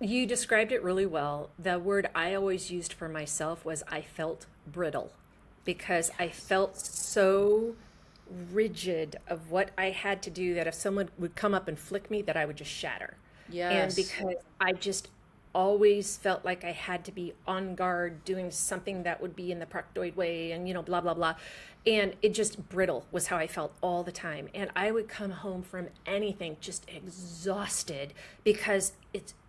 You described it really well. The word I always used for myself was I felt brittle because I felt so rigid of what I had to do that if someone would come up and flick me, that I would just shatter. And Yes. because I just always felt like I had to be on guard doing something that would be in the proctoid way and, blah, blah, blah. And it just brittle was how I felt all the time. And I would come home from anything just exhausted because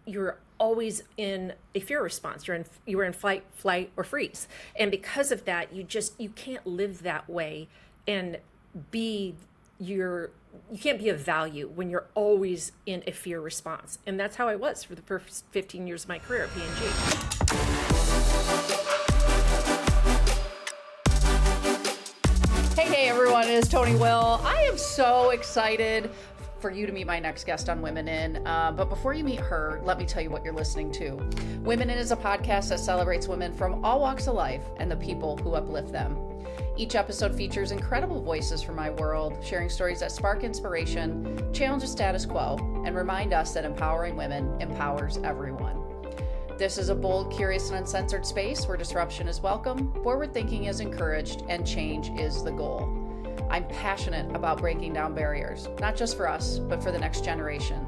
you're always in a fear response. You were in fight, flight, or freeze. And because of that, you can't live that way and be you can't be of value when you're always in a fear response. And that's how I was for the first 15 years of my career at P&G. Hey everyone, it is Tony Will. I am so excited for you to meet my next guest on Women In. But before you meet her, let me tell you what you're listening to. Women In is a podcast that celebrates women from all walks of life and the people who uplift them. Each episode features incredible voices from my world, sharing stories that spark inspiration, challenge the status quo, and remind us that empowering women empowers everyone. This is a bold, curious, and uncensored space where disruption is welcome, forward thinking is encouraged, and change is the goal. I'm passionate about breaking down barriers, not just for us, but for the next generation.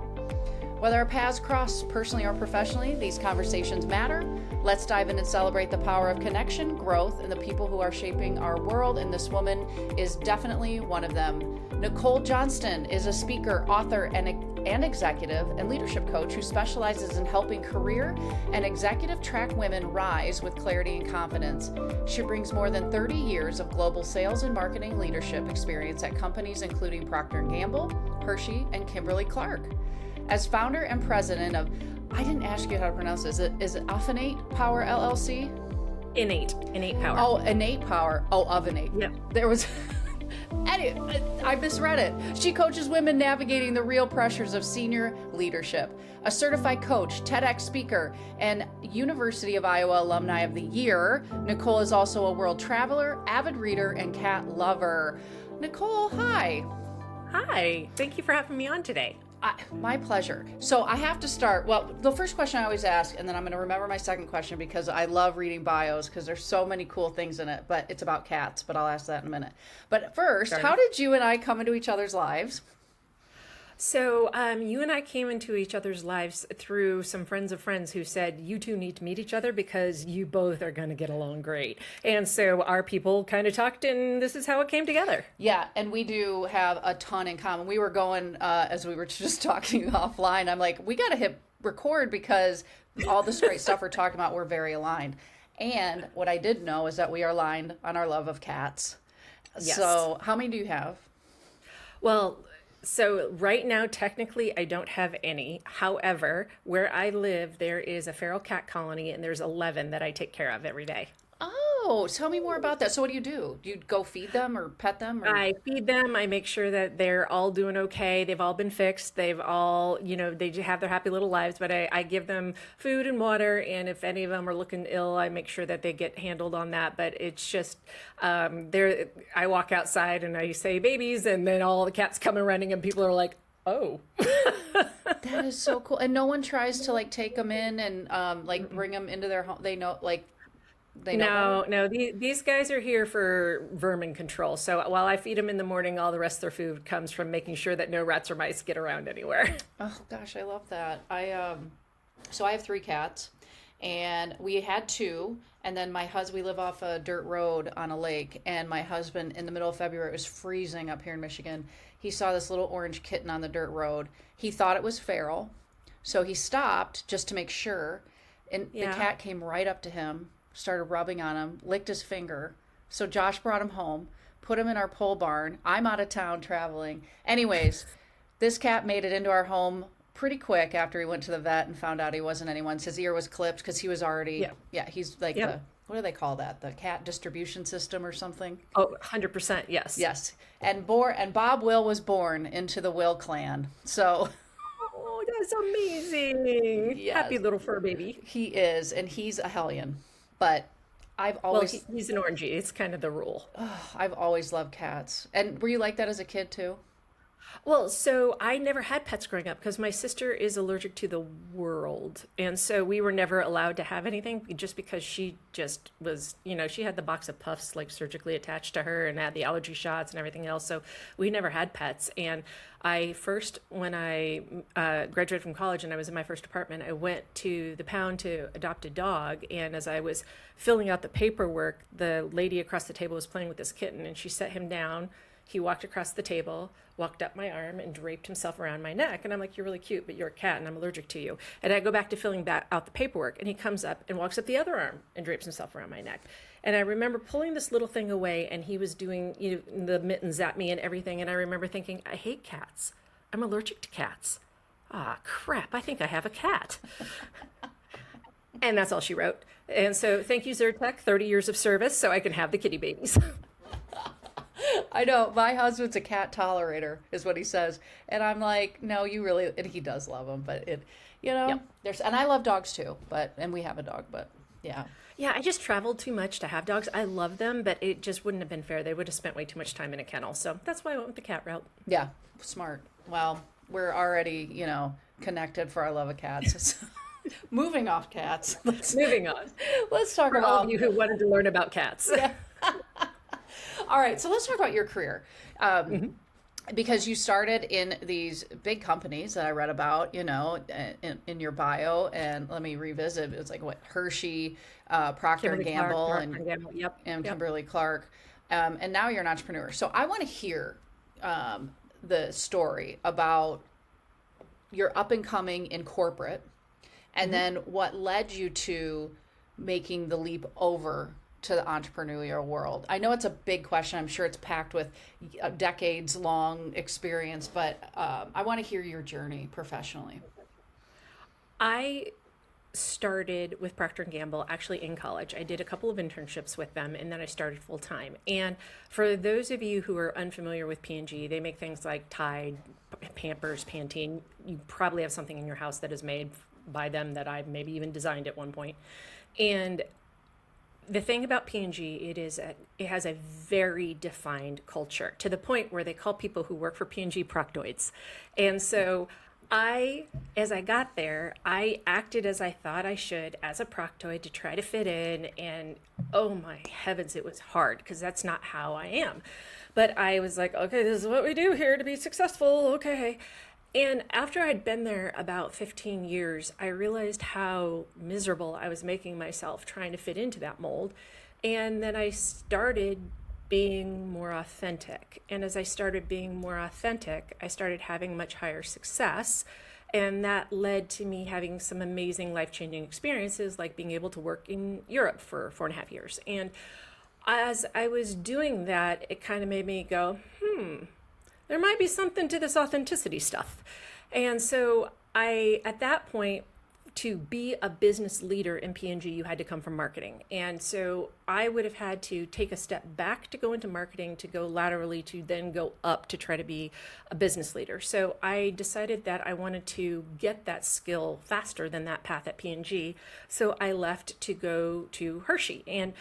Whether our paths cross personally or professionally, these conversations matter. Let's dive in and celebrate the power of connection, growth, and the people who are shaping our world, and this woman is definitely one of them. Nicole Johnston is a speaker, author, and executive and leadership coach who specializes in helping career and executive track women rise with clarity and confidence. She brings more than 30 years of global sales and marketing leadership experience at companies including Procter & Gamble, Hershey, and Kimberly-Clark. As founder and president of, I didn't ask you how to pronounce this, is it Affinate Power LLC? Innate power. Oh, Innate Power. Oh, of Innate. Yep. There was, I misread it. She coaches women navigating the real pressures of senior leadership. A certified coach, TEDx speaker, and University of Iowa Alumni of the Year, Nicole is also a world traveler, avid reader, and cat lover. Nicole, hi. Hi, thank you for having me on today. My pleasure. So I have to start. Well, the first question I always ask, and then I'm going to remember my second question because I love reading bios because there's so many cool things in it, but it's about cats, but I'll ask that in a minute. But first, how did you and I come into each other's lives? So you and I came into each other's lives through some friends of friends who said, you two need to meet each other because you both are going to get along great. And so our people kind of talked, and this is how it came together. Yeah, and we do have a ton in common. We were going, as we were just talking offline, I'm like, we got to hit record because all this great stuff we're talking about, we're very aligned. And what I did know is that we are aligned on our love of cats. Yes. So how many do you have? Well, so right now, technically, I don't have any. However, where I live, there is a feral cat colony, and there's 11 that I take care of every day. Oh, tell me more about that. So what do? Do you go feed them or pet them? Or? I feed them. I make sure that they're all doing okay. They've all been fixed. They've all, they have their happy little lives, but I give them food and water. And if any of them are looking ill, I make sure that they get handled on that. But it's just, I walk outside and I say babies, and then all the cats come and running and people are like, oh. That is so cool. And no one tries to take them in and bring them into their home. They know No, these guys are here for vermin control. So while I feed them in the morning, all the rest of their food comes from making sure that no rats or mice get around anywhere. Oh gosh, I love that. So I have 3 cats, and we had 2, and then we live off a dirt road on a lake, and my husband, in the middle of February, it was freezing up here in Michigan. He saw this little orange kitten on the dirt road. He thought it was feral, so he stopped just to make sure, and the cat came right up to him, started rubbing on him, licked his finger. So Josh brought him home, put him in our pole barn. I'm out of town traveling. Anyways, this cat made it into our home pretty quick after he went to the vet and found out he wasn't anyone's. His ear was clipped because he was already, he's like what do they call that? The cat distribution system or something? Oh, 100%, yes. Yes. And Bob Will was born into the Will clan. So... Oh, that's amazing. Yes. Happy little fur baby. He is, and he's a hellion. But I've always... he's an orangey. It's kind of the rule. Oh, I've always loved cats. And were you like that as a kid, too? Well, so I never had pets growing up because my sister is allergic to the world. And so we were never allowed to have anything just because she just was, she had the box of puffs like surgically attached to her and had the allergy shots and everything else. So we never had pets. And when I graduated from college and I was in my first apartment, I went to the pound to adopt a dog. And as I was filling out the paperwork, the lady across the table was playing with this kitten and she set him down. He walked across the table, walked up my arm, and draped himself around my neck. And I'm like, you're really cute, but you're a cat, and I'm allergic to you. And I go back to filling out the paperwork, and he comes up and walks up the other arm and drapes himself around my neck. And I remember pulling this little thing away, and he was doing the mittens at me and everything. And I remember thinking, I hate cats. I'm allergic to cats. Ah, crap, I think I have a cat. And that's all she wrote. And so thank you, Zyrtec, 30 years of service, so I can have the kitty babies. I know my husband's a cat tolerator, is what he says, and I'm like, no, you really. And he does love them, but Yep. there's, and I love dogs too, and we have a dog, but yeah, Yeah, I just traveled too much to have dogs. I love them, but it just wouldn't have been fair. They would have spent way too much time in a kennel. So that's why I went with the cat route. yeah, smart. Well, we're already, connected for our love of cats. Moving off cats. Moving on. Let's talk For all about of you who wanted to learn about cats. Yeah. All right, so let's talk about your career. Because you started in these big companies that I read about, in your bio. And let me revisit. It was like what, Hershey, Procter and Kimberly Clark, Gamble, Procter and Gamble. Yep. and Yep. Kimberly Clark. And now you're an entrepreneur. So I want to hear the story about your up and coming in corporate, and then what led you to making the leap over to the entrepreneurial world. I know it's a big question. I'm sure it's packed with decades long experience, but I want to hear your journey professionally. I started with Procter and Gamble actually in college. I did a couple of internships with them, and then I started full time. And for those of you who are unfamiliar with P&G, they make things like Tide, Pampers, Pantene. You probably have something in your house that is made by them that I maybe even designed at one point. And the thing about P&G, it has a very defined culture to the point where they call people who work for P&G proctoids. And so as I got there, I acted as I thought I should as a proctoid to try to fit in. And oh my heavens, it was hard because that's not how I am. But I was like, okay, this is what we do here to be successful. Okay. And after I'd been there about 15 years, I realized how miserable I was making myself trying to fit into that mold. And then I started being more authentic. And as I started being more authentic, I started having much higher success. And that led to me having some amazing life-changing experiences, like being able to work in Europe for 4.5 years. And as I was doing that, it kind of made me go, there might be something to this authenticity stuff. And so at that point, to be a business leader in P&G, you had to come from marketing. And so I would have had to take a step back to go into marketing, to go laterally, to then go up to try to be a business leader. So I decided that I wanted to get that skill faster than that path at P&G. So I left to go to Hershey. And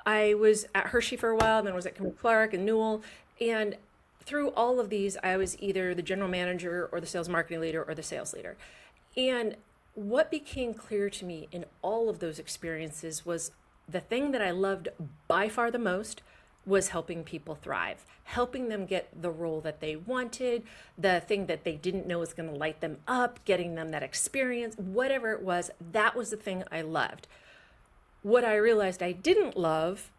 I was at Hershey for a while, then I was at Kimberly Clark and Newell. And through all of these, I was either the general manager or the sales marketing leader or the sales leader. And what became clear to me in all of those experiences was the thing that I loved by far the most was helping people thrive, helping them get the role that they wanted, the thing that they didn't know was going to light them up, getting them that experience, whatever it was, that was the thing I loved. What I realized I didn't love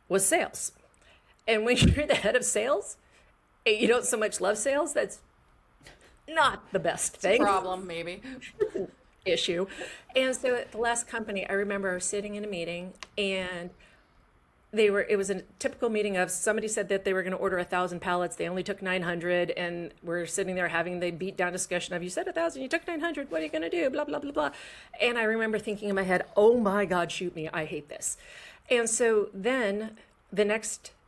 was sales. And when you're the head of sales, you don't so much love sales, that's not the best thing. It's a problem, maybe. Issue. And so at the last company, I remember sitting in a meeting, and it was a typical meeting of somebody said that they were going to order 1,000 pallets. They only took 900, and we're sitting there having the beat down discussion of, you said 1,000, you took 900, what are you going to do? Blah, blah, blah, blah. And I remember thinking in my head, oh my God, shoot me. I hate this. And so then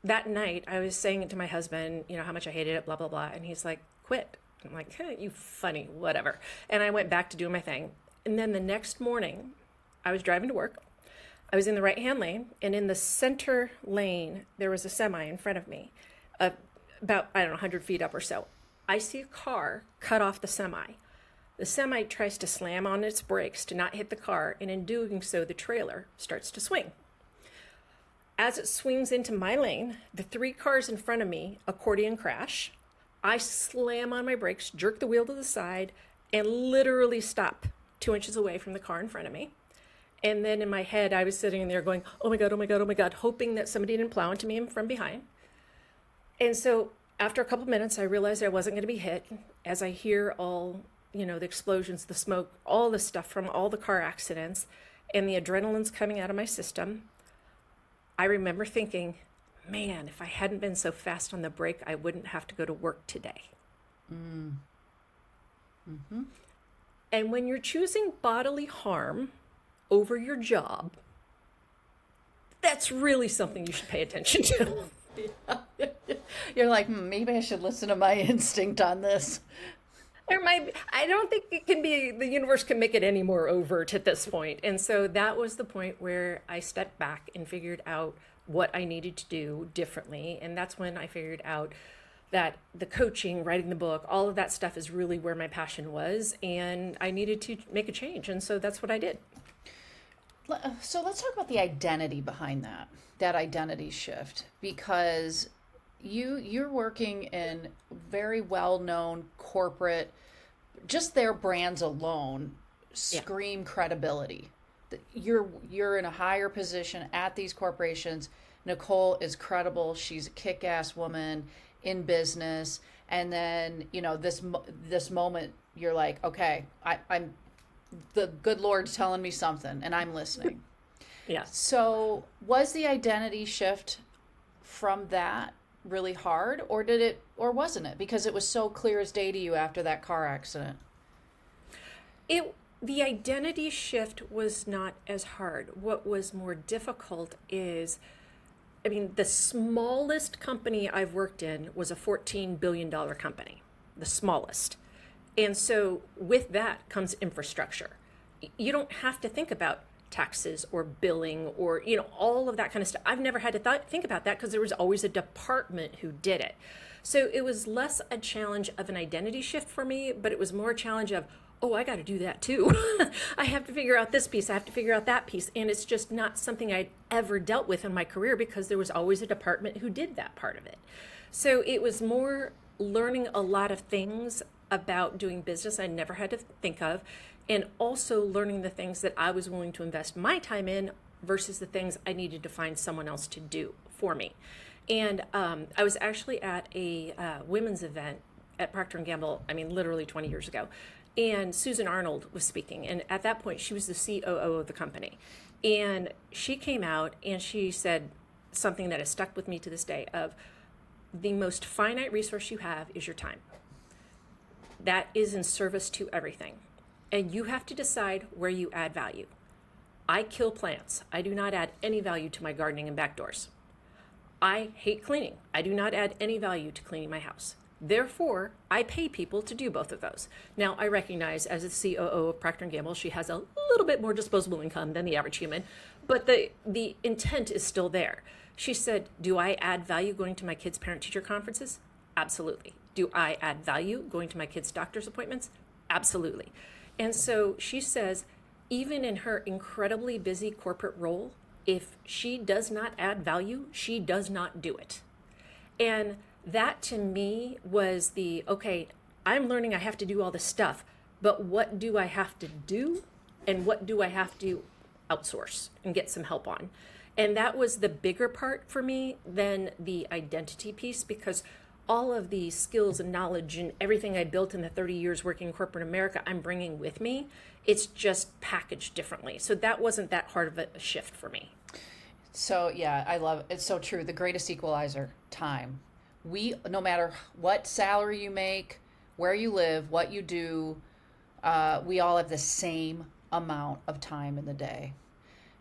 that night I was saying it to my husband, how much I hated it, blah, blah, blah. And he's like, quit. I'm like, you funny, whatever. And I went back to doing my thing. And then the next morning, I was driving to work. I was in the right-hand lane, and in the center lane, there was a semi in front of me, about, 100 feet up or so. I see a car cut off the semi. The semi tries to slam on its brakes to not hit the car, and in doing so, the trailer starts to swing. As it swings into my lane, the 3 cars in front of me accordion crash. I slam on my brakes, jerk the wheel to the side, and literally stop 2 inches away from the car in front of me. And then in my head, I was sitting there going, oh my God, oh my God, oh my God, hoping that somebody didn't plow into me from behind. And so after a couple minutes, I realized I wasn't going to be hit as I hear all, the explosions, the smoke, all the stuff from all the car accidents, and the adrenaline's coming out of my system. I remember thinking, man, if I hadn't been so fast on the brake, I wouldn't have to go to work today. Mm-hmm. And when you're choosing bodily harm over your job, that's really something you should pay attention to. You're like, maybe I should listen to my instinct on this. I don't think it can be, the universe can make it any more overt at this point. And so that was the point where I stepped back and figured out what I needed to do differently. And that's when I figured out that the coaching, writing the book, all of that stuff is really where my passion was. And I needed to make a change. And so that's what I did. So let's talk about the identity behind that identity shift, because you're working in very well-known corporate, just their brands alone scream credibility. You're in a higher position at these corporations. Nicole is credible. She's a kick-ass woman in business. And then, this moment you're like, okay, I'm the good Lord's telling me something and I'm listening. Yeah. So was the identity shift from that really hard, or wasn't it? Because it was so clear as day to you after that car accident. The identity shift was not as hard. What was more difficult is, the smallest company I've worked in was a $14 billion company, the smallest. And so with that comes infrastructure. You don't have to think about taxes or billing or, all of that kind of stuff. I've never had to think about that because there was always a department who did it. So it was less a challenge of an identity shift for me, but it was more a challenge of, I got to do that too. I have to figure out this piece. I have to figure out that piece. And it's just not something I'd ever dealt with in my career because there was always a department who did that part of it. So it was more learning a lot of things about doing business I never had to think of, and also learning the things that I was willing to invest my time in versus the things I needed to find someone else to do for me. And I was actually at a women's event at Procter & Gamble, literally 20 years ago, and Susan Arnold was speaking. And at that point, she was the COO of the company. And she came out and she said something that has stuck with me to this day of, the most finite resource you have is your time. That is in service to everything. And you have to decide where you add value. I kill plants. I do not add any value to my gardening and back doors. I hate cleaning. I do not add any value to cleaning my house. Therefore, I pay people to do both of those. Now, I recognize as a COO of Procter & Gamble, she has a little bit more disposable income than the average human, but the intent is still there. She said, do I add value going to my kids' parent-teacher conferences? Absolutely. Do I add value going to my kids' doctor's appointments? Absolutely. And so she says, even in her incredibly busy corporate role, if she does not add value, she does not do it. And that to me was okay, I'm learning I have to do all this stuff, but what do I have to do? And what do I have to outsource and get some help on? And that was the bigger part for me than the identity piece, because all of the skills and knowledge and everything I built in the 30 years working in corporate America, I'm bringing with me. It's just packaged differently. So that wasn't that hard of a shift for me. So yeah, I love it. It's so true. The greatest equalizer, time. No matter what salary you make, where you live, what you do, we all have the same amount of time in the day.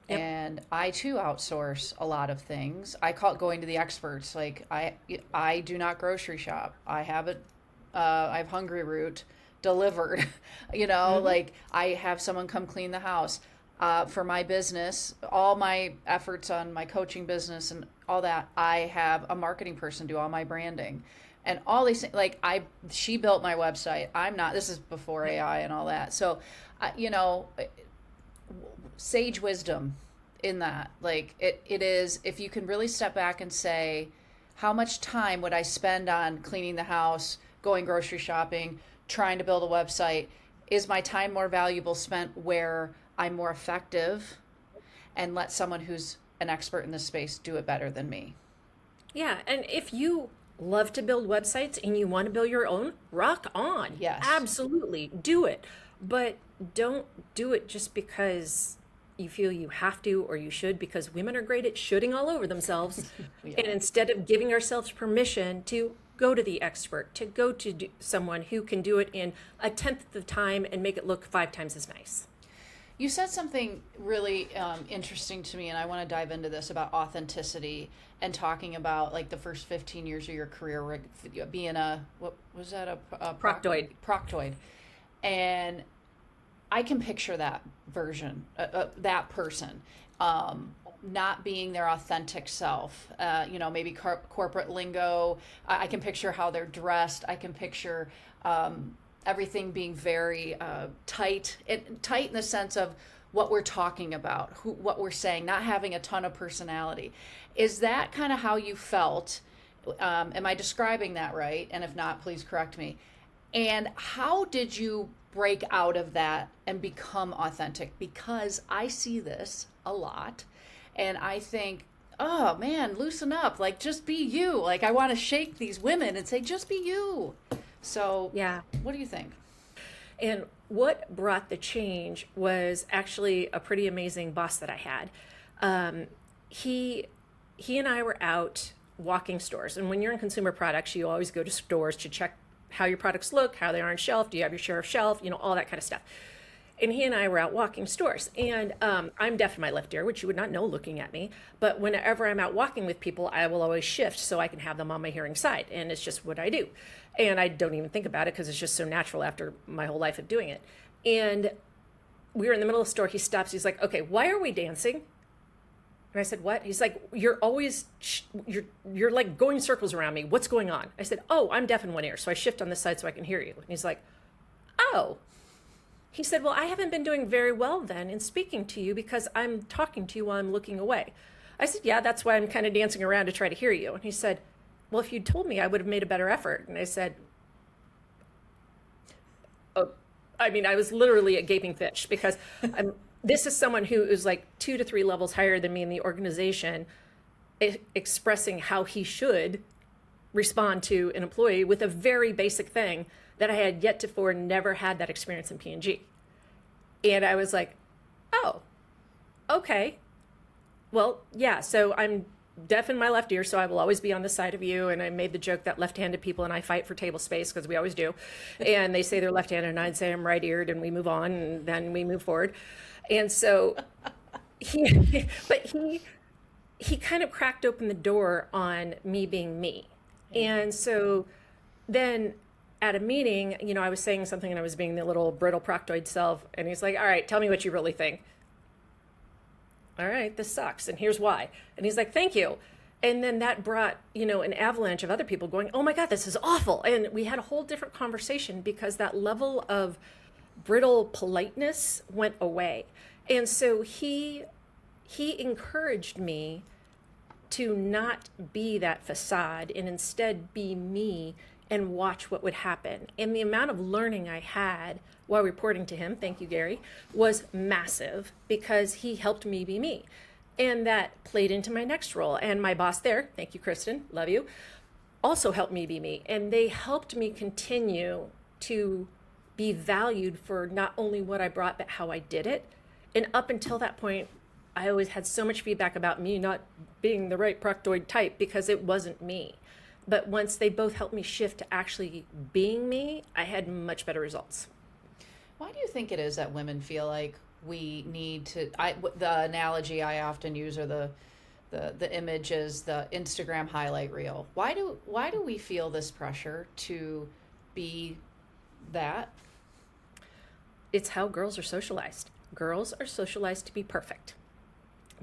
Yep. And I too outsource a lot of things. I call it going to the experts. Like I do not grocery shop. I have Hungry Root delivered. Like I have someone come clean the house. For my business, all my efforts on my coaching business and all that, I have a marketing person do all my branding. and all these things. Like she built my website. I'm not. This is before AI and all that. So, you know, sage wisdom in that. Like it is, if you can really step back and say, how much time would I spend on cleaning the house, going grocery shopping, trying to build a website? Is my time more valuable spent where I'm more effective, and let someone who's an expert in this space do it better than me? Yeah, and if you love to build websites and you want to build your own, rock on. Yes. Absolutely, do it. But don't do it just because you feel you have to or you should, because women are great at shoulding all over themselves. Yeah. And instead of giving ourselves permission to go to the expert, to go to someone who can do it in a tenth of the time and make it look 5 times as nice. You said something really interesting to me, and I want to dive into this about authenticity and talking about like the first 15 years of your career being what was that, a Proctoid. Proctoid. And I can picture that version, that person, not being their authentic self. You know, maybe corporate lingo. I can picture how they're dressed. I can picture everything being very tight in the sense of what we're talking about, what we're saying, not having a ton of personality. Is that kind of how you felt? Am I describing that right? And if not, please correct me. And how did you break out of that and become authentic? Because I see this a lot, and I think, oh man, loosen up, like just be you. Like I want to shake these women and say, just be you. So Yeah. what do you think? And what brought the change was actually a pretty amazing boss that I had. He and I were out walking stores. And when you're in consumer products, you always go to stores to check how your products look, how they are on shelf, do you have your share of shelf, you know, all that kind of stuff. And he and I were out walking stores. And I'm deaf in my left ear, which you would not know looking at me. But whenever I'm out walking with people, I will always shift so I can have them on my hearing side. And it's just what I do. And I don't even think about it because it's just so natural after my whole life of doing it. And we were in the middle of the store. He stops. He's like, okay, why are we dancing? And I said, what? He's like, you're always, you're like going circles around me. What's going on? I said, oh, I'm deaf in one ear. So I shift on this side so I can hear you. And he's like, oh. He said, well, I haven't been doing very well then in speaking to you because I'm talking to you while I'm looking away. I said, yeah, that's why I'm kind of dancing around to try to hear you. And he said, well, if you'd told me, I would have made a better effort. And I said, oh, I mean, I was literally a gaping fish because this is someone who is like 2 to 3 levels higher than me in the organization, expressing how he should respond to an employee with a very basic thing that I had yet before never had that experience in P&G. And I was like, oh, okay. Well, yeah, so I'm deaf in my left ear, so I will always be on the side of you. And I made the joke that left-handed people and I fight for table space because we always do. And they say they're left-handed and I'd say I'm right-eared, and we move on and then we move forward. And so he kind of cracked open the door on me being me. And so then at a meeting, you know, I was saying something and I was being the little brittle proctoid self. And he's like, all right, tell me what you really think. All right, this sucks. And here's why. And he's like, thank you. And then that brought, you know, an avalanche of other people going, oh my God, this is awful. And we had a whole different conversation because that level of brittle politeness went away. And so he encouraged me to not be that facade and instead be me and watch what would happen. And the amount of learning I had while reporting to him, thank you, Gary, was massive because he helped me be me. And that played into my next role. And my boss there, thank you, Kristen, love you, also helped me be me. And they helped me continue to be valued for not only what I brought, but how I did it. And up until that point, I always had so much feedback about me not being the right proctoid type because it wasn't me. But once they both helped me shift to actually being me, I had much better results. Why do you think it is that women feel like we need to, the analogy I often use, or the image is the Instagram highlight reel. Why do we feel this pressure to be that? It's how girls are socialized. Girls are socialized to be perfect.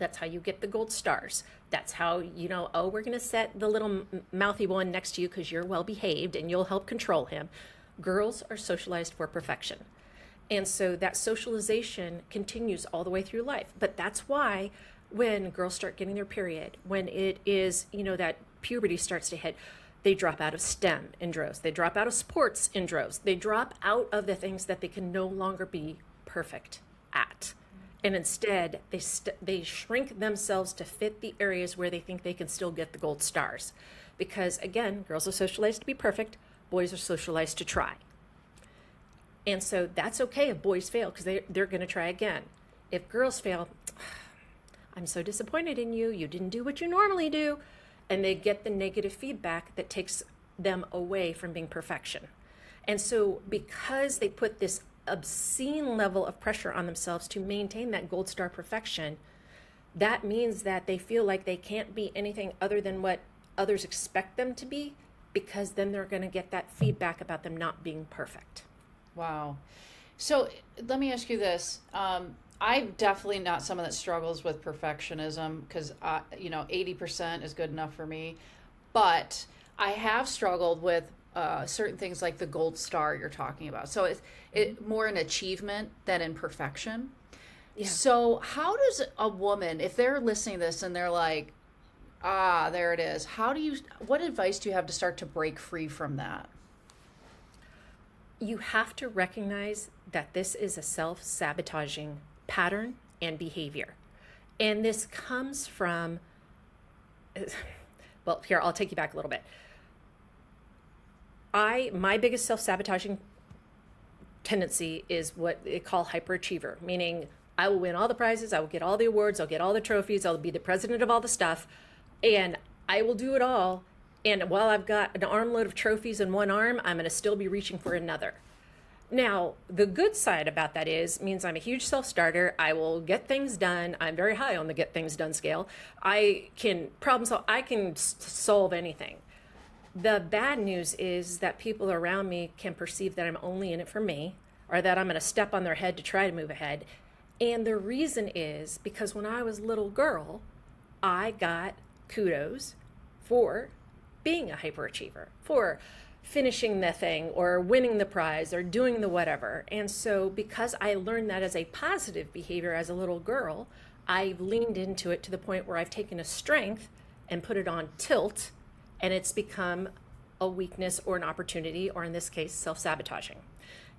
That's how you get the gold stars. That's how, oh, we're going to set the little mouthy one next to you because you're well behaved and you'll help control him. Girls are socialized for perfection. And so that socialization continues all the way through life. But that's why when girls start getting their period, when it is, that puberty starts to hit, they drop out of STEM in droves. They drop out of sports in droves. They drop out of the things that they can no longer be perfect at. And instead, they shrink themselves to fit the areas where they think they can still get the gold stars. Because again, girls are socialized to be perfect, boys are socialized to try. And so that's okay if boys fail, because they're going to try again. If girls fail, I'm so disappointed in you. You didn't do what you normally do. And they get the negative feedback that takes them away from being perfection. And so because they put this obscene level of pressure on themselves to maintain that gold star perfection, that means that they feel like they can't be anything other than what others expect them to be, because then they're going to get that feedback about them not being perfect. Wow. So let me ask you this. I'm definitely not someone that struggles with perfectionism, because 80% is good enough for me. But I have struggled with certain things like the gold star you're talking about. So it's more an achievement than in perfection. Yeah. So how does a woman, if they're listening to this and they're like, there it is, what advice do you have to start to break free from that? You have to recognize that this is a self-sabotaging pattern and behavior. And this comes from, well, here, I'll take you back a little bit. My biggest self-sabotaging tendency is what they call hyperachiever, meaning I will win all the prizes, I will get all the awards, I'll get all the trophies, I'll be the president of all the stuff, and I will do it all. And while I've got an armload of trophies in one arm, I'm going to still be reaching for another. Now, the good side about that means I'm a huge self-starter. I will get things done. I'm very high on the get things done scale. I can problem solve. I can solve anything. The bad news is that people around me can perceive that I'm only in it for me, or that I'm going to step on their head to try to move ahead. And the reason is because when I was a little girl, I got kudos for being a hyperachiever, for finishing the thing or winning the prize or doing the whatever. And so because I learned that as a positive behavior as a little girl, I've leaned into it to the point where I've taken a strength and put it on tilt, and it's become a weakness or an opportunity, or in this case, self-sabotaging.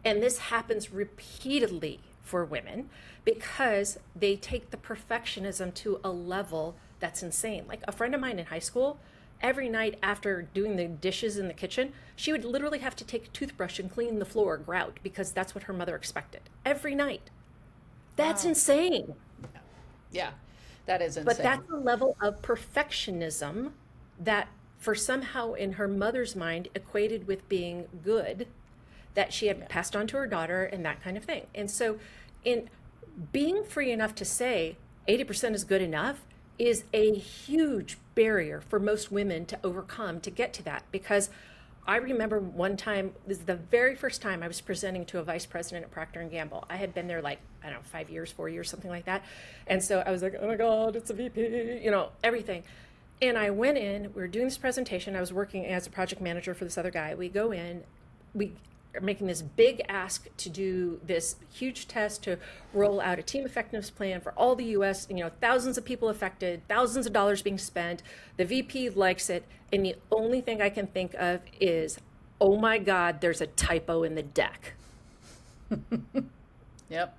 And this happens repeatedly for women because they take the perfectionism to a level that's insane. Like a friend of mine in high school, every night after doing the dishes in the kitchen, she would literally have to take a toothbrush and clean the floor grout, because that's what her mother expected. Every night. That's insane. Yeah, that is insane. But that's a level of perfectionism that for somehow in her mother's mind equated with being good, that she had passed on to her daughter and that kind of thing. And so in being free enough to say 80% is good enough is a huge barrier for most women to overcome to get to that. Because I remember one time, this is the very first time I was presenting to a vice president at Procter & Gamble. I had been there 4 years, something like that. And so I was like, oh my God, it's a VP, everything. And I went in, we were doing this presentation. I was working as a project manager for this other guy. We go in, we are making this big ask to do this huge test to roll out a team effectiveness plan for all the US, thousands of people affected, thousands of dollars being spent. The VP likes it. And the only thing I can think of is, oh my God, there's a typo in the deck. Yep.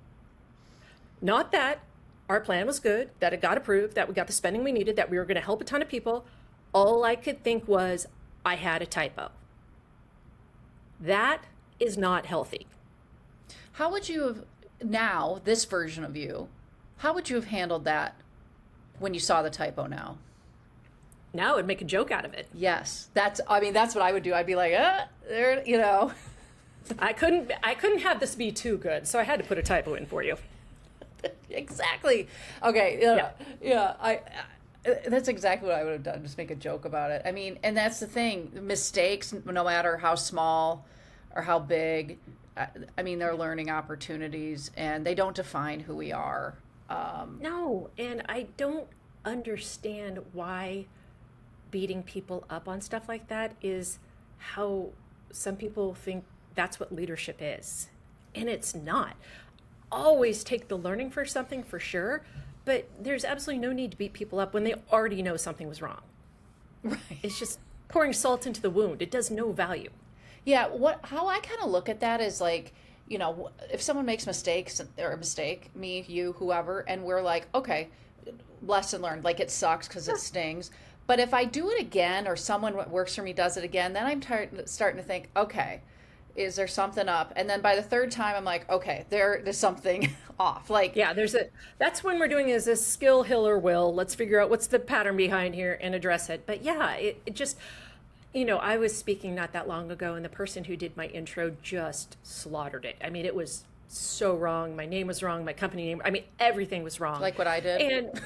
Not that our plan was good, that it got approved, that we got the spending we needed, that we were going to help a ton of people. All I could think was, I had a typo. That is not healthy. How would you have, now, this version of you, how would you have handled that when you saw the typo now? Now I would make a joke out of it. Yes. That's what I would do. I'd be like, there, I couldn't have this be too good, so I had to put a typo in for you. Exactly. Okay. Yeah. That's exactly what I would have done. Just make a joke about it. And that's the thing. Mistakes, no matter how small or how big, they're learning opportunities, and they don't define who we are. No, and I don't understand why beating people up on stuff like that is how some people think that's what leadership is. And it's not. Always take the learning for something for sure, but there's absolutely no need to beat people up when they already know something was wrong. Right. It's just pouring salt into the wound. It does no value. Yeah, how I kind of look at that is like, if someone makes mistakes or a mistake, me, you, whoever, and we're like, okay, lesson learned, like it sucks because it stings. But if I do it again or someone that works for me does it again, then I'm starting to think, okay, is there something up? And then by the third time, I'm like, okay, there's something off. Like, Yeah, that's when we're doing is a skill, hill, or will. Let's figure out what's the pattern behind here and address it. But yeah, it just, I was speaking not that long ago, and the person who did my intro just slaughtered it. I mean, it was so wrong. My name was wrong. My company name. I mean, everything was wrong. like what I did. And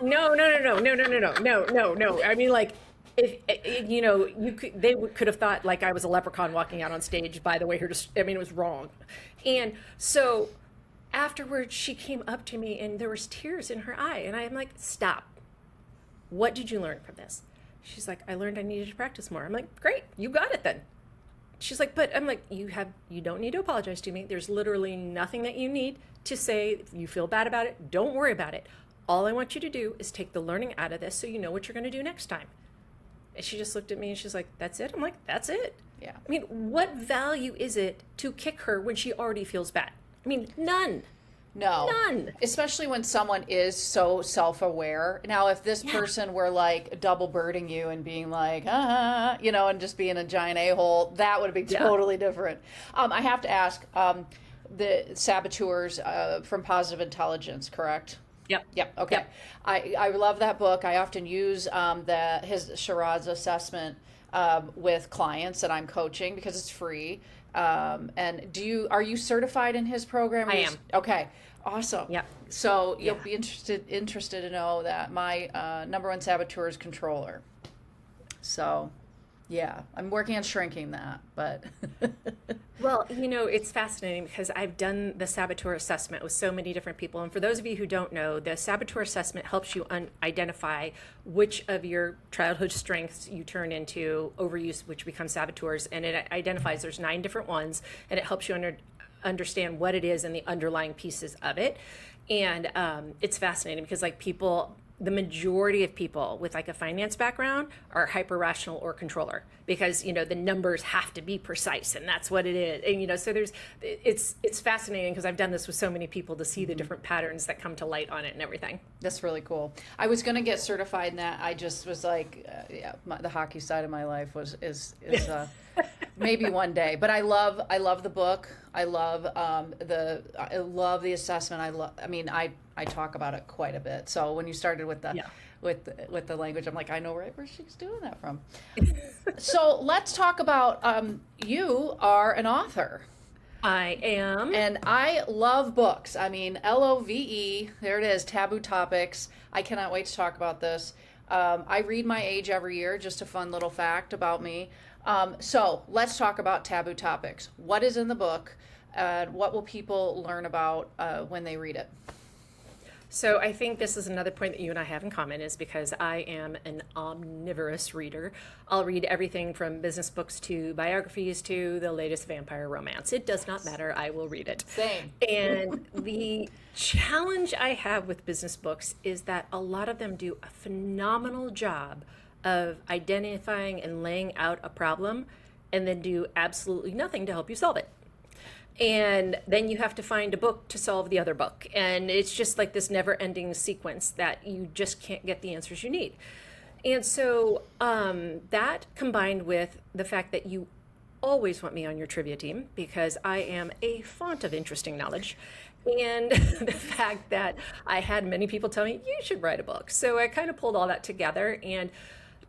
no, no, no, no, no, no, no, no, no, no, no. I mean, like, if they could have thought like I was a leprechaun walking out on stage. By the way, I mean, it was wrong. And so afterwards, she came up to me, and there was tears in her eye, and I'm like, stop. What did you learn from this? She's like, I learned I needed to practice more. I'm like, great, you got it then. She's like, but I'm like, you don't need to apologize to me. There's literally nothing that you need to say. If you feel bad about it, don't worry about it. All I want you to do is take the learning out of this so you know what you're going to do next time. And she just looked at me and she's like, that's it? I'm like, that's it. Yeah. I mean, what value is it to kick her when she already feels bad? I mean, none. No. None. Especially when someone is so self-aware. Now, if this person were like double birding you and being like, and just being a giant a-hole, that would be totally different. I have to ask, the saboteurs from Positive Intelligence, correct? Yep. Okay. Yep. I love that book. I often use his Shiraz assessment with clients that I'm coaching because it's free. And are you certified in his program? I am. Okay. Awesome. Yep. So you'll be interested to know that my number one saboteur is controller. So yeah, I'm working on shrinking that, but Well, it's fascinating because I've done the saboteur assessment with so many different people. And for those of you who don't know, the saboteur assessment helps you identify which of your childhood strengths you turn into overuse, which becomes saboteurs. And it identifies there's 9 different ones, and it helps you understand what it is and the underlying pieces of it. And it's fascinating because the majority of people with like a finance background are hyper rational or controller because the numbers have to be precise, and that's what it is. And so it's fascinating because I've done this with so many people to see the different patterns that come to light on it and everything. That's really cool. I was going to get certified in that. I just was like, the hockey side of my life is maybe one day. But I love the book. I love the assessment. I talk about it quite a bit. So when you started with the language, I'm like, I know right where she's doing that from. So let's talk about you are an author. I am. And I love books. I mean, LOVE, there it is, Taboo Topics. I cannot wait to talk about this. I read my age every year, just a fun little fact about me. So let's talk about Taboo Topics. What is in the book, and what will people learn about when they read it? So I think this is another point that you and I have in common is because I am an omnivorous reader. I'll read everything from business books to biographies to the latest vampire romance. It does not matter. I will read it. Same. And the challenge I have with business books is that a lot of them do a phenomenal job of identifying and laying out a problem and then do absolutely nothing to help you solve it. And then you have to find a book to solve the other book. And it's just like this never-ending sequence that you just can't get the answers you need. And so that combined with the fact that you always want me on your trivia team because I am a font of interesting knowledge, and the fact that I had many people tell me, you should write a book. So I kind of pulled all that together. And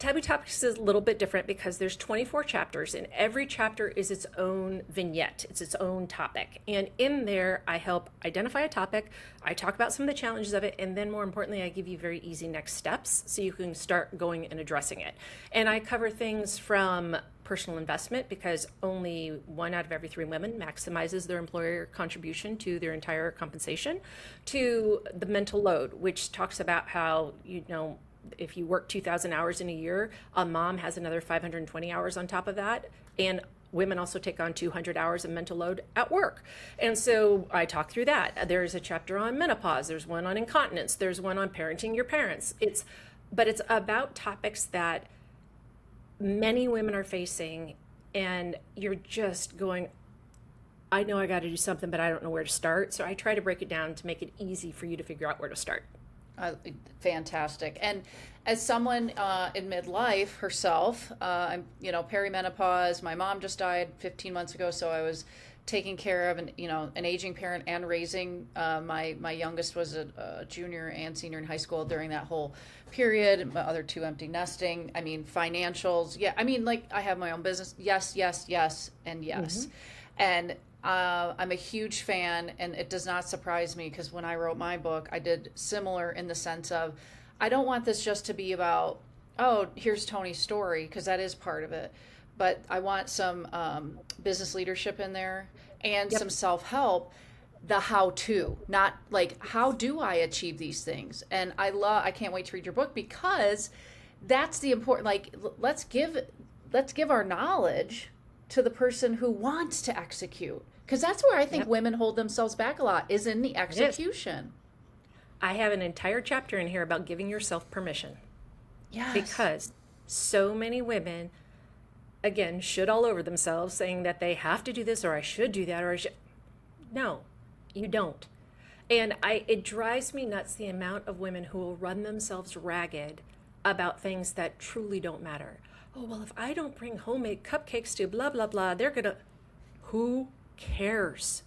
Taboo Topics is a little bit different because there's 24 chapters, and every chapter is its own vignette. It's its own topic. And in there, I help identify a topic, I talk about some of the challenges of it, and then more importantly, I give you very easy next steps so you can start going and addressing it. And I cover things from personal investment, because only 1 out of every 3 women maximizes their employer contribution to their entire compensation, to the mental load, which talks about how, if you work 2,000 hours in a year, a mom has another 520 hours on top of that. And women also take on 200 hours of mental load at work. And so I talk through that. There's a chapter on menopause. There's one on incontinence. There's one on parenting your parents. But it's about topics that many women are facing, and you're just going, I know I got to do something, but I don't know where to start. So I try to break it down to make it easy for you to figure out where to start. Fantastic. And as someone in midlife herself, I'm, perimenopause. My mom just died 15 months ago, so I was taking care of an aging parent and raising my youngest was a junior and senior in high school during that whole period. My other 2 empty nesting. I mean, financials. Yeah. I mean, like, I have my own business. Yes, yes, yes, and yes. Mm-hmm. And I'm a huge fan, and it does not surprise me, because when I wrote my book, I did similar in the sense of, I don't want this just to be about, oh, here's Tony's story, because that is part of it. But I want some business leadership in there, and some self-help, the how-to, not like, how do I achieve these things? And I can't wait to read your book, because that's the important, like, let's give our knowledge to the person who wants to execute. Because that's where I think women hold themselves back a lot, is in the execution. I have an entire chapter in here about giving yourself permission. Yes. Because so many women, again, should all over themselves, saying that they have to do this, or I should do that, or I should. No, you don't. And it drives me nuts, the amount of women who will run themselves ragged about things that truly don't matter. Oh, well, if I don't bring homemade cupcakes to blah, blah, blah, they're going to. Who cares?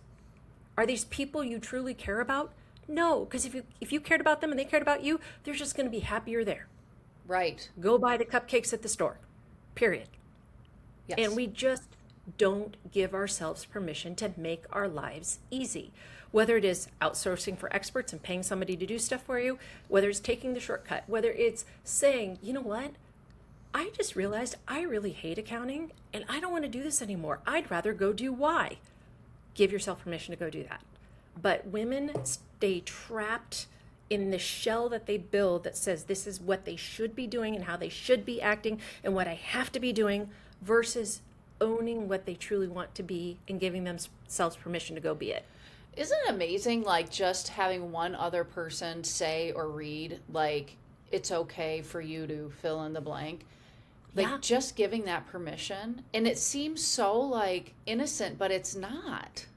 Are these people you truly care about? No, because if you cared about them and they cared about you, they're just going to be happier there. Right. Go buy the cupcakes at the store, period. Yes. And we just don't give ourselves permission to make our lives easy. Whether it is outsourcing for experts and paying somebody to do stuff for you, whether it's taking the shortcut, whether it's saying, you know what? I just realized I really hate accounting and I don't want to do this anymore. I'd rather go do Y. Give yourself permission to go do that. But women stay trapped in the shell that they build that says this is what they should be doing and how they should be acting and what I have to be doing, versus owning what they truly want to be and giving themselves permission to go be it. Isn't it amazing, like, just having one other person say or read, like, it's okay for you to fill in the blank? Like, just giving that permission. And it seems so, like, innocent, but it's not.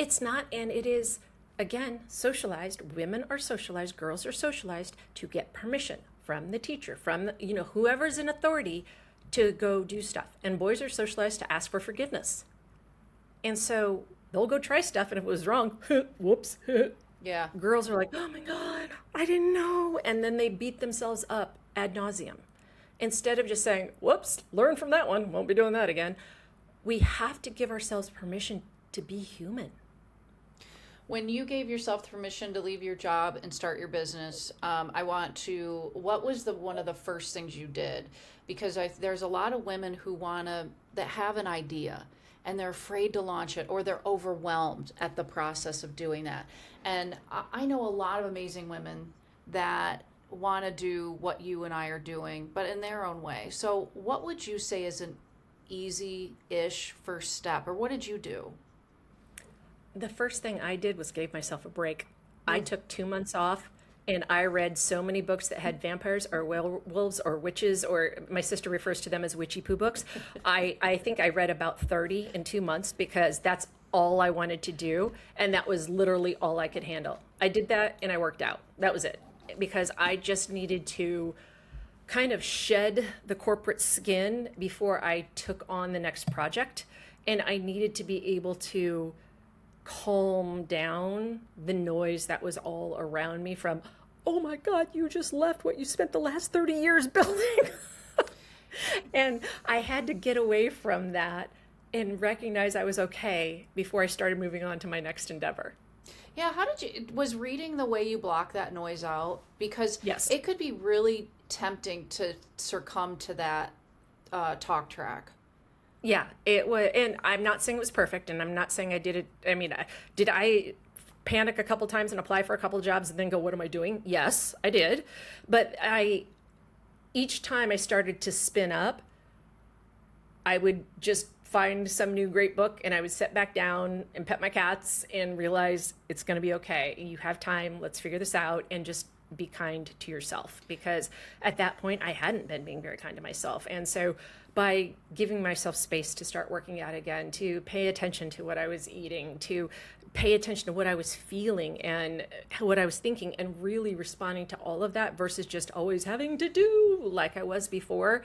It's not, and it is, again, socialized. Women are socialized, girls are socialized to get permission from the teacher, from the, whoever's in authority to go do stuff. And boys are socialized to ask for forgiveness. And so they'll go try stuff, and if it was wrong, whoops. Yeah. Girls are like, oh my God, I didn't know. And then they beat themselves up ad nauseum. Instead of just saying, whoops, learn from that one, won't be doing that again. We have to give ourselves permission to be human. When you gave yourself permission to leave your job and start your business, what was one of the first things you did? Because there's a lot of women that have an idea and they're afraid to launch it, or they're overwhelmed at the process of doing that. And I know a lot of amazing women that want to do what you and I are doing, but in their own way. So what would you say is an easy-ish first step, or what did you do? The first thing I did was gave myself a break. I took 2 months off, and I read so many books that had vampires or werewolves or witches, or my sister refers to them as witchy poo books. I think I read about 30 in 2 months, because that's all I wanted to do, and that was literally all I could handle. I did that and I worked out. That was it, because I just needed to kind of shed the corporate skin before I took on the next project, and I needed to be able to calm down the noise that was all around me from, oh my God, you just left what you spent the last 30 years building. And I had to get away from that and recognize I was okay before I started moving on to my next endeavor. Yeah, was reading the way you block that noise out? Because Yes. it could be really tempting to succumb to that talk track. Yeah, it was, and I'm not saying it was perfect, and I'm not saying I did it. I mean, did I panic a couple times and apply for a couple jobs and then go, what am I doing? Yes, I did. But each time I started to spin up, I would just find some new great book and I would sit back down and pet my cats and realize it's going to be okay. You have time. Let's figure this out, and just be kind to yourself, because at that point I hadn't been being very kind to myself. And so by giving myself space to start working out again, to pay attention to what I was eating, to pay attention to what I was feeling and what I was thinking, and really responding to all of that versus just always having to do like I was before,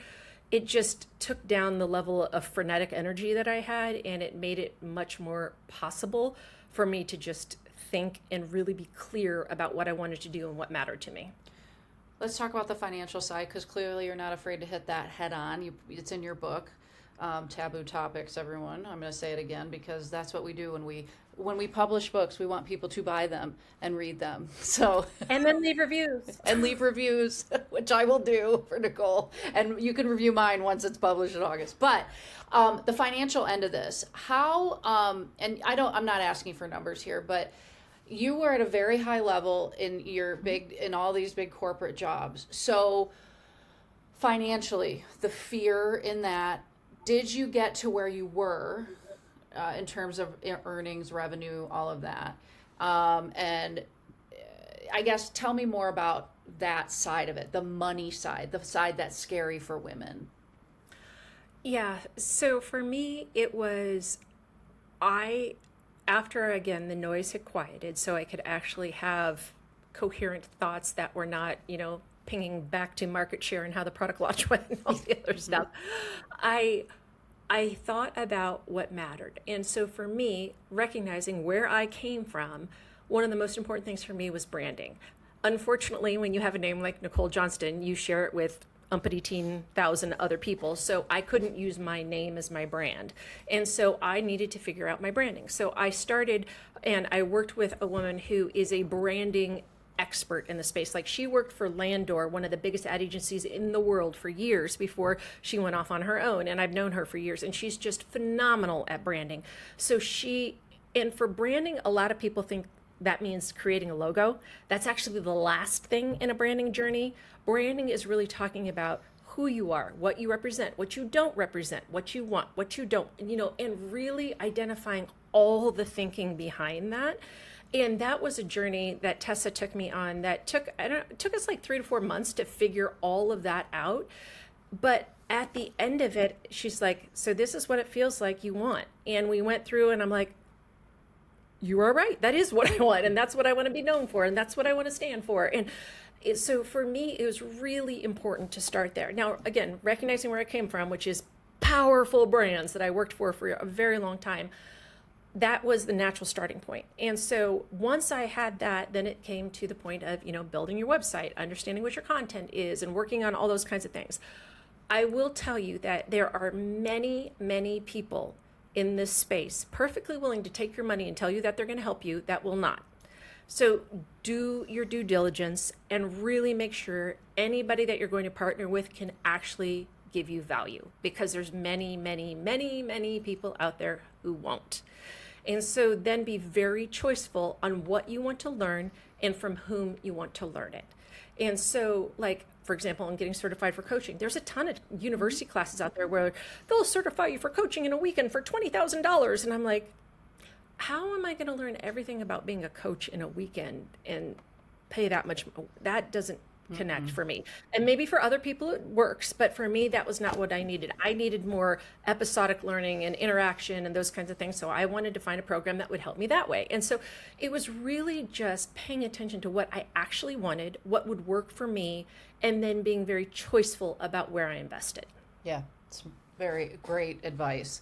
it just took down the level of frenetic energy that I had, and it made it much more possible for me to just think and really be clear about what I wanted to do and what mattered to me. Let's talk about the financial side, because clearly you're not afraid to hit that head on. It's in your book, Taboo Topics, everyone. I'm going to say it again because that's what we do when we publish books. We want people to buy them and read them. So And then leave reviews. and leave reviews, which I will do for Nicole. And you can review mine once it's published in August. But the financial end of this, how and I'm not asking for numbers here, but you were at a very high level in all these big corporate jobs. So financially, the fear in that, did you get to where you were in terms of earnings, revenue, all of that? And I guess tell me more about that side of it, the money side, the side that's scary for women. Yeah. So for me, it was, after again, the noise had quieted, so I could actually have coherent thoughts that were not, pinging back to market share and how the product launch went and all the other stuff. I thought about what mattered. And so for me, recognizing where I came from, one of the most important things for me was branding. Unfortunately, when you have a name like Nicole Johnston, you share it with umpteen thousand other people. So I couldn't use my name as my brand. And so I needed to figure out my branding. So I started, and I worked with a woman who is a branding expert in the space. Like, she worked for Landor, one of the biggest ad agencies in the world, for years before she went off on her own. And I've known her for years, and she's just phenomenal at branding. So and for branding, a lot of people think that means creating a logo. That's actually the last thing in a branding journey. Branding is really talking about who you are, what you represent, what you don't represent, what you want, what you don't, and really identifying all the thinking behind that. And that was a journey that Tessa took me on that took us like 3 to 4 months to figure all of that out. But at the end of it, she's like, so this is what it feels like you want. And we went through, and I'm like, you are right. That is what I want. And that's what I want to be known for. And that's what I want to stand for. And so for me, it was really important to start there. Now, again, recognizing where I came from, which is powerful brands that I worked for a very long time, that was the natural starting point. And so once I had that, then it came to the point of, building your website, understanding what your content is, and working on all those kinds of things. I will tell you that there are many, many people in this space perfectly willing to take your money and tell you that they're going to help you that will not. So do your due diligence and really make sure anybody that you're going to partner with can actually give you value, because there's many, many, many, many people out there who won't. And so then be very choiceful on what you want to learn and from whom you want to learn it. And so, like, for example, in getting certified for coaching, there's a ton of university classes out there where they'll certify you for coaching in a weekend for $20,000. And I'm like, how am I going to learn everything about being a coach in a weekend and pay that much? That doesn't connect for me. And maybe for other people it works, but for me, that was not what I needed. I needed more episodic learning and interaction and those kinds of things. So I wanted to find a program that would help me that way. And so it was really just paying attention to what I actually wanted, what would work for me, and then being very choiceful about where I invested. Yeah, it's very great advice.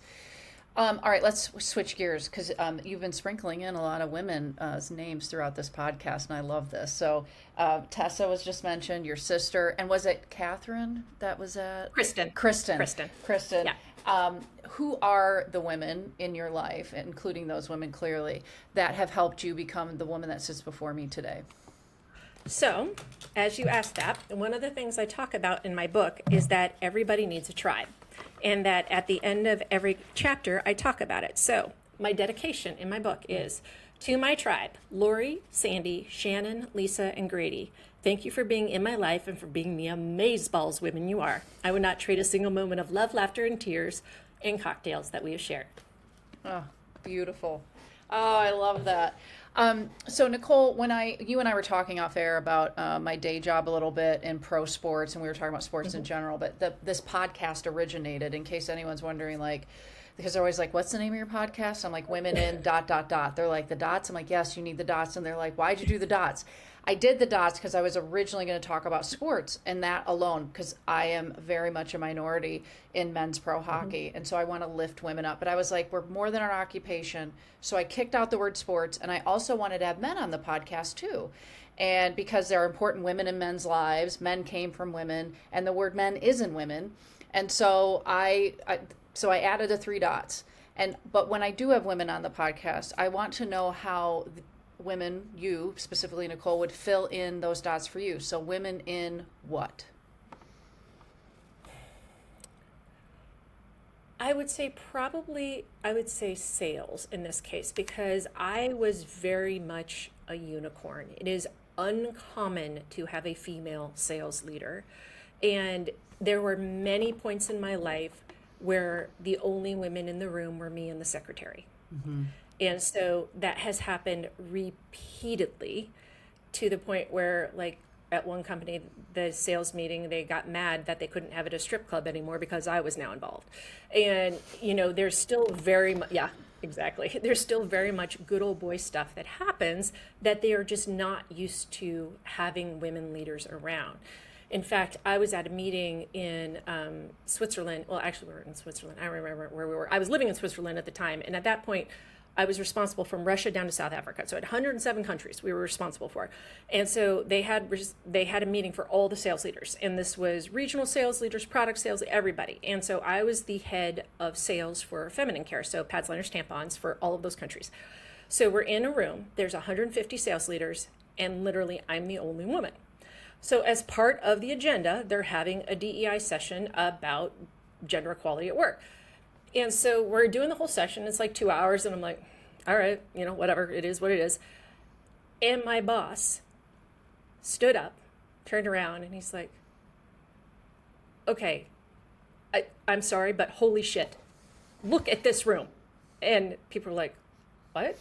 All right, let's switch gears because you've been sprinkling in a lot of women's names throughout this podcast, and I love this. So, Tessa was just mentioned, your sister, and was it Catherine that was at? Kristen. Kristen. Kristen. Kristen. Yeah. Who are the women in your life, including those women clearly, that have helped you become the woman that sits before me today? So, as you asked that, one of the things I talk about in my book is that everybody needs a tribe, and that at the end of every chapter, I talk about it. So, my dedication in my book is to my tribe: Lori, Sandy, Shannon, Lisa, and Grady. Thank you for being in my life and for being the amazeballs women you are. I would not trade a single moment of love, laughter, and tears and cocktails that we have shared. Oh, beautiful. Oh, I love that. So Nicole, when you and I were talking off air about my day job a little bit in pro sports, and we were talking about sports in general, but this podcast originated, in case anyone's wondering, like, because they're always like, what's the name of your podcast? I'm like, women in ... They're like, the dots? I'm like, yes, you need the dots. And they're like, why'd you do the dots? I did the dots because I was originally going to talk about sports and that alone, because I am very much a minority in men's pro hockey. And so I want to lift women up. But I was like, we're more than our occupation. So I kicked out the word sports. And I also wanted to have men on the podcast too. And because there are important women in men's lives, men came from women, and the word men is in women. And so I added the 3 dots. But when I do have women on the podcast, I want to know how women, you specifically, Nicole, would fill in those dots for you. So women in what? I would say sales in this case, because I was very much a unicorn. It is uncommon to have a female sales leader. And there were many points in my life where the only women in the room were me and the secretary. Mm-hmm. And so that has happened repeatedly, to the point where, like, at one company, the sales meeting, they got mad that they couldn't have it at a strip club anymore because I was now involved. And, there's still there's still very much good old boy stuff that happens that they are just not used to having women leaders around. In fact, I was at a meeting in Switzerland. Well, actually, we were in Switzerland. I remember where we were. I was living in Switzerland at the time. And at that point, I was responsible from Russia down to South Africa. So at 107 countries we were responsible for. And so they had a meeting for all the sales leaders. And this was regional sales leaders, product sales, everybody. And so I was the head of sales for feminine care. So pads, liners, tampons for all of those countries. So we're in a room. There's 150 sales leaders. And literally, I'm the only woman. So as part of the agenda, they're having a DEI session about gender equality at work. And so we're doing the whole session. It's like 2 hours. And I'm like, all right, whatever. It is what it is. And my boss stood up, turned around, and he's like, okay, I'm sorry, but holy shit, look at this room. And people are like, what?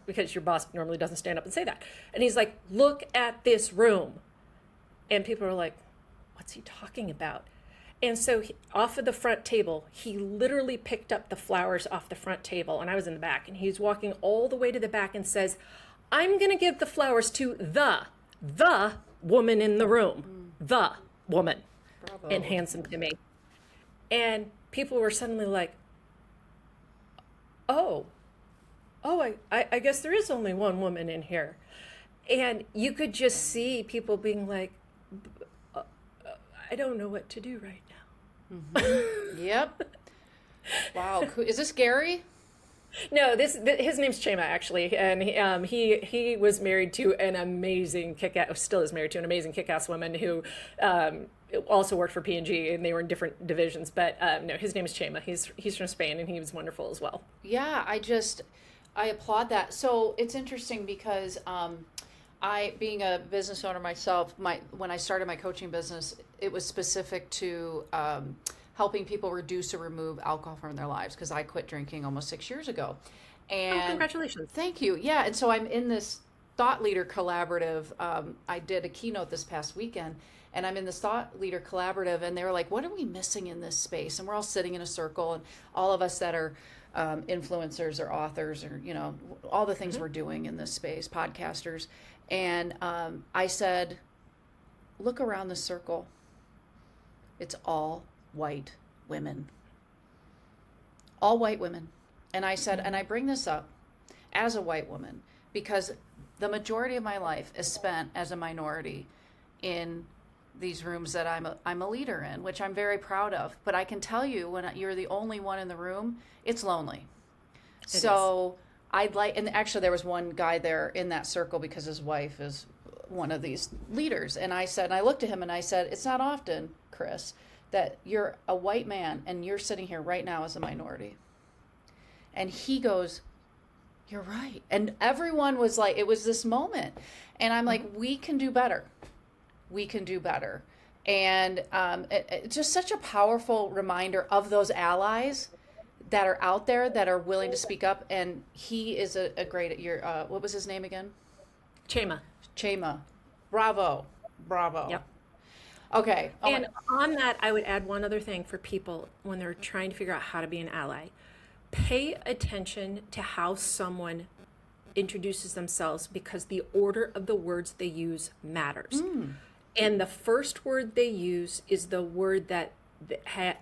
Because your boss normally doesn't stand up and say that. And he's like, look at this room. And people are like, what's he talking about? And so off of the front table, he literally picked up the flowers off the front table, and I was in the back, and he's walking all the way to the back and says, I'm going to give the flowers to the woman in the room, the woman. Bravo. And hands them to me. And people were suddenly like, oh, I guess there is only one woman in here. And you could just see people being like, I don't know what to do right now. Mm-hmm. Yep. Wow. Is this Gary? No, his name's Chema, actually, and he was married to an amazing still is married to an amazing kick-ass woman who also worked for P&G, and they were in different divisions. But no, his name is Chema. He's from Spain, and he was wonderful as well. Yeah, I applaud that. So it's interesting because I, being a business owner myself, when I started my coaching business, it was specific to helping people reduce or remove alcohol from their lives, because I quit drinking almost 6 years ago. And congratulations. Thank you. Yeah, and so I'm in this thought leader collaborative. I did a keynote this past weekend, and I'm in this thought leader collaborative, and they were like, what are we missing in this space? And we're all sitting in a circle, and all of us that are influencers or authors or, all the things we're doing in this space, podcasters. And I said, look around the circle. It's all white women. all white women. And I said, and I bring this up as a white woman because the majority of my life is spent as a minority in these rooms that I'm a leader in, which I'm very proud of. But I can tell you, when you're the only one in the room, it's lonely. So I'd like, and actually there was one guy there in that circle because his wife is one of these leaders. And I said, and I looked at him and I said, it's not often, Chris, that you're a white man and you're sitting here right now as a minority. And he goes, you're right. And everyone was like, it was this moment. And I'm like, we can do better. We can do better. And it's just such a powerful reminder of those allies that are out there that are willing to speak up. And he is a great, what was his name again? Chema. Bravo. Yep. Okay. And on that, I would add one other thing for people when they're trying to figure out how to be an ally. Pay attention to how someone introduces themselves because the order of the words they use matters. And the first word they use is the word that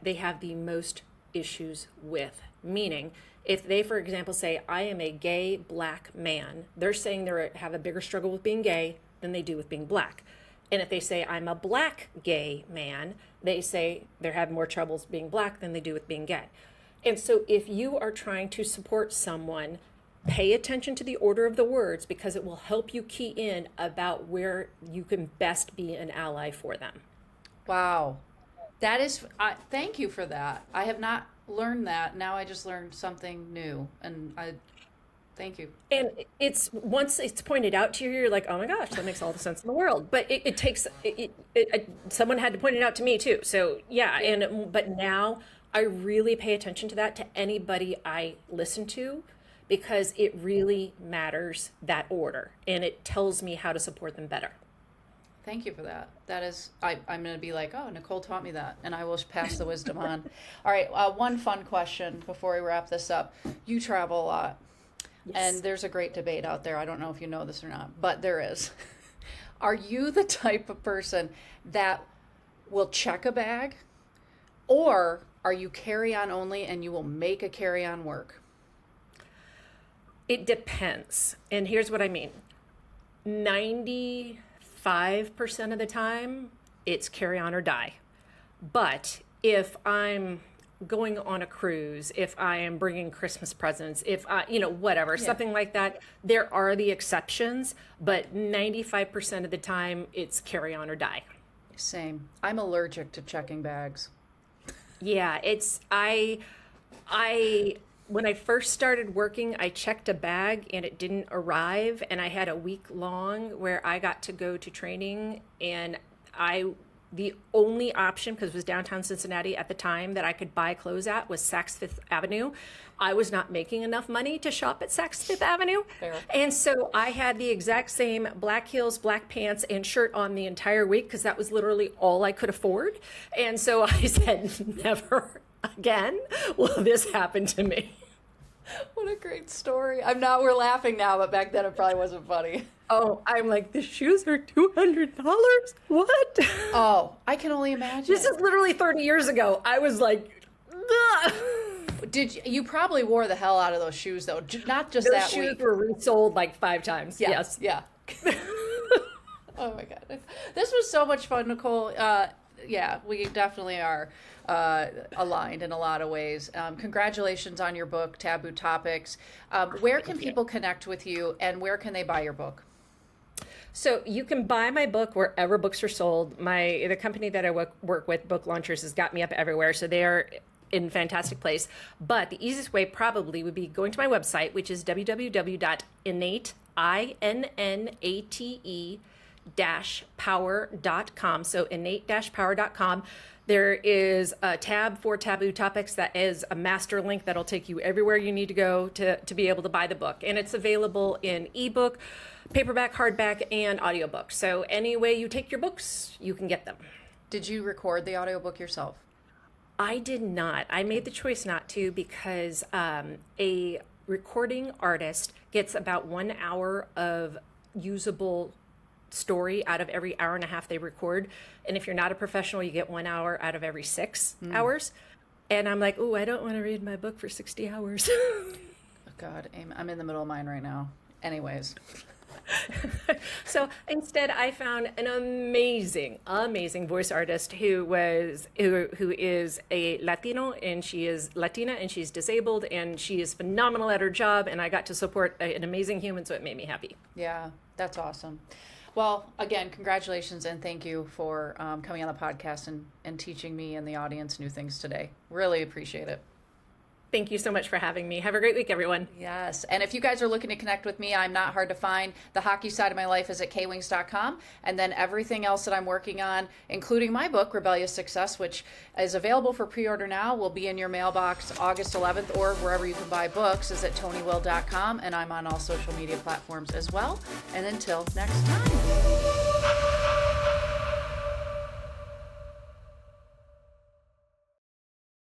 they have the most issues with. Meaning, if they, for example, say, I am a gay black man, they're saying they have a bigger struggle with being gay than they do with being black. And if they say, I'm a black gay man, they say they're having more troubles being black than they do with being gay. And so if you are trying to support someone, pay attention to the order of the words because it will help you key in about where you can best be an ally for them. Wow. That is, thank you for that. I have not learned that. Now I just learned something new. And thank you. And it's, once it's pointed out to you, you're like, oh my gosh, that makes all the sense in the world. But it takes, someone had to point it out to me too. So yeah, but now I really pay attention to that, to anybody I listen to, because it really matters, that order, and it tells me how to support them better. Thank you for that. That is, I'm going to be like, oh, Nicole taught me that, and I will pass the wisdom on. All right, one fun question before we wrap this up. You travel a lot, and there's a great debate out there. I don't know if you know this or not, but there is. Are you the type of person that will check a bag, or are you carry-on only and you will make a carry-on work? It depends. And here's what I mean. 95% of the time, it's carry on or die. But if I'm going on a cruise, if I am bringing Christmas presents, if I, whatever, something like that, there are the exceptions, but 95% of the time, it's carry on or die. Same. I'm allergic to checking bags. Yeah, when I first started working, I checked a bag and it didn't arrive, and I had a week long where I got to go to training, and the only option, because it was downtown Cincinnati at the time, that I could buy clothes at was Saks Fifth Avenue. I was not making enough money to shop at Saks Fifth Avenue. Fair. And so I had the exact same black heels, black pants, and shirt on the entire week because that was literally all I could afford. And so I said, never again will this happen to me. What a great story. We're laughing now, but back then it probably wasn't funny. Oh, I'm like, the shoes are $200? What? Oh, I can only imagine. This is literally 30 years ago. I was like, ugh. You probably wore the hell out of those shoes though, not just Those that shoes week. were resold like 5 times. Yeah, Yes. Yeah. Oh my God. This was so much fun, Nicole. Yeah, we definitely are aligned in a lot of ways. Congratulations on your book, Taboo Topics. Where can people connect with you, and where can they buy your book? So you can buy my book wherever books are sold. The company that I work with, Book Launchers, has got me up everywhere. So they are in a fantastic place. But the easiest way probably would be going to my website, which is www.innate-power.com. So innate-power.com. There is a tab for Taboo Topics that is a master link that'll take you everywhere you need to go to be able to buy the book. And it's available in ebook, paperback, hardback, and audiobook. So any way you take your books, you can get them. Did you record the audiobook yourself? I did not. I made the choice not to because a recording artist gets about 1 hour of usable story out of every hour and a half they record. And if you're not a professional, you get 1 hour out of every 6 hours. And I'm like, oh, I don't want to read my book for 60 hours. Oh, God, I'm in the middle of mine right now. Anyways. So instead, I found an amazing, amazing voice artist who is a Latino, and she is Latina, and she's disabled, and she is phenomenal at her job, and I got to support an amazing human, so it made me happy. Yeah, that's awesome. Well, again, congratulations and thank you for coming on the podcast and teaching me and the audience new things today. Really appreciate it. Thank you so much for having me. Have a great week, everyone. Yes. And if you guys are looking to connect with me, I'm not hard to find. The hockey side of my life is at kwings.com. And then everything else that I'm working on, including my book, Rebellious Success, which is available for pre-order now, will be in your mailbox August 11th, or wherever you can buy books, is at tonywill.com. And I'm on all social media platforms as well. And until next time.